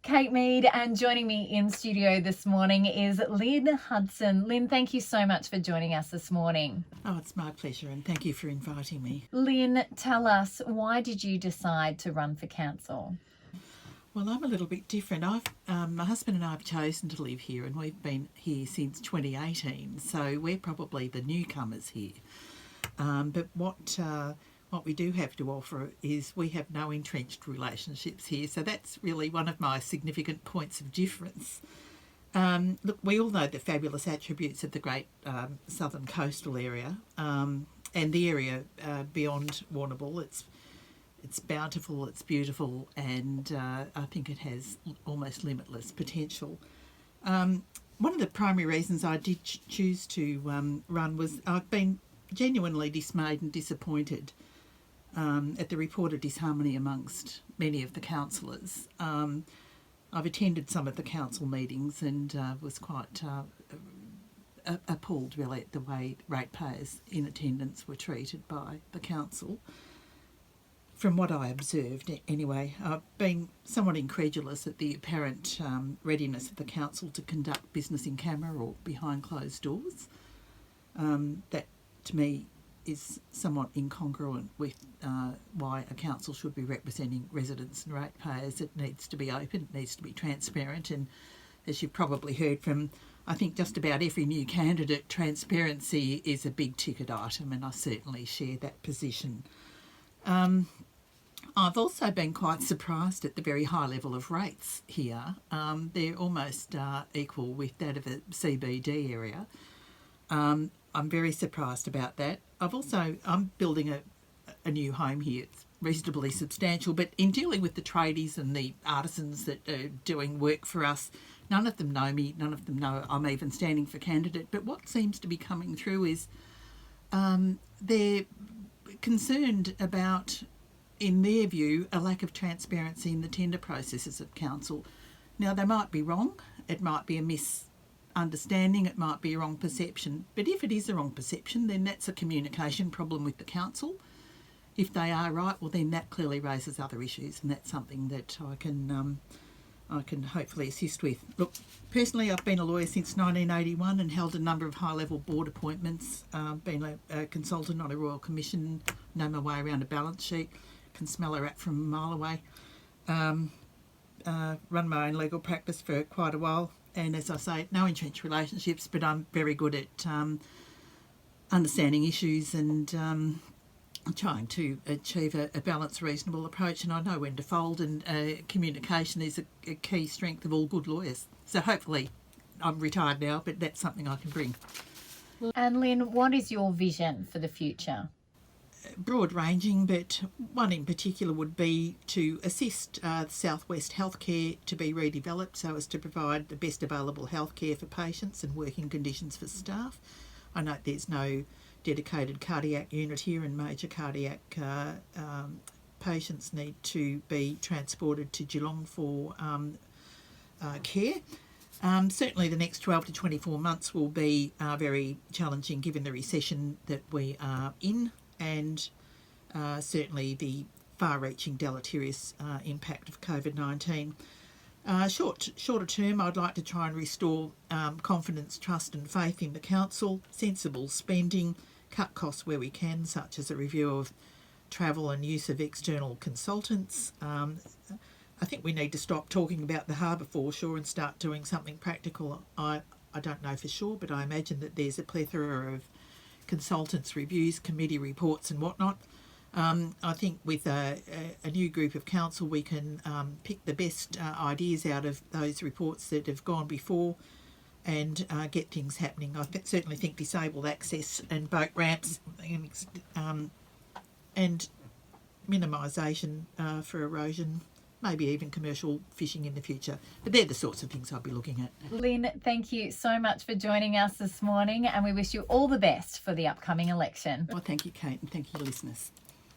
Kate Mead, and joining me in studio this morning is Lynn Hudson. Lynn, thank you so much for joining us this morning. Oh, it's my pleasure, and thank you for inviting me. Lynn, tell us, why did you decide to run for council? Well, I'm a little bit different. My husband and I have chosen to live here, and we've been here since 2018, so we're probably the newcomers here. But what we do have to offer is we have no entrenched relationships here, so that's really one of my significant points of difference. Look, we all know the fabulous attributes of the great southern coastal area, and the area beyond Warrnambool. It's bountiful, it's beautiful, and I think it has almost limitless potential. One of the primary reasons I did choose to run was I've been genuinely dismayed and disappointed at the reported disharmony amongst many of the councillors. I've attended some of the council meetings and was quite appalled really at the way ratepayers in attendance were treated by the council. From what I observed anyway, I've been somewhat incredulous at the apparent readiness of the council to conduct business in camera or behind closed doors. That to me is somewhat incongruent with why a council should be representing residents and ratepayers. It needs to be open, it needs to be transparent, and as you've probably heard from, I think, just about every new candidate, transparency is a big ticket item, and I certainly share that position. I've also been quite surprised at the very high level of rates here. They're almost equal with that of a CBD area. I'm very surprised about that. I'm building a new home here. It's reasonably substantial, but in dealing with the tradies and the artisans that are doing work for us, none of them know me, none of them know I'm even standing for candidate. But what seems to be coming through is they're concerned about, in their view, a lack of transparency in the tender processes of council. Now, they might be wrong. It might be a misunderstanding. It might be a wrong perception. But if it is a wrong perception, then that's a communication problem with the council. If they are right, well, then that clearly raises other issues, and that's something that I can hopefully assist with. Look, personally, I've been a lawyer since 1981 and held a number of high-level board appointments. Been a consultant on a royal commission, know my way around a balance sheet, can smell a rat from a mile away. Run my own legal practice for quite a while, and as I say, no entrenched relationships, but I'm very good at understanding issues and trying to achieve a balanced, reasonable approach, and I know when to fold, and communication is a key strength of all good lawyers. So hopefully, I'm retired now, but that's something I can bring. And Lynn, what is your vision for the future? Broad ranging, but one in particular would be to assist Southwest Healthcare to be redeveloped so as to provide the best available healthcare for patients and working conditions for staff. I note there's no dedicated cardiac unit here, and major cardiac patients need to be transported to Geelong for care. Certainly the next 12 to 24 months will be very challenging given the recession that we are in, and certainly the far-reaching deleterious impact of COVID-19. Shorter term, I'd like to try and restore confidence, trust and faith in the council, sensible spending, cut costs where we can, such as a review of travel and use of external consultants. I think we need to stop talking about the harbour foreshore and start doing something practical. I don't know for sure, but I imagine that there's a plethora of consultants' reviews, committee reports and whatnot. I think with a new group of council we can pick the best ideas out of those reports that have gone before and get things happening. I certainly think disabled access and boat ramps and minimisation for erosion, maybe even commercial fishing in the future. But they're the sorts of things I'll be looking at. Lynn, thank you so much for joining us this morning, and we wish you all the best for the upcoming election. Well, thank you, Kate, and thank you, listeners.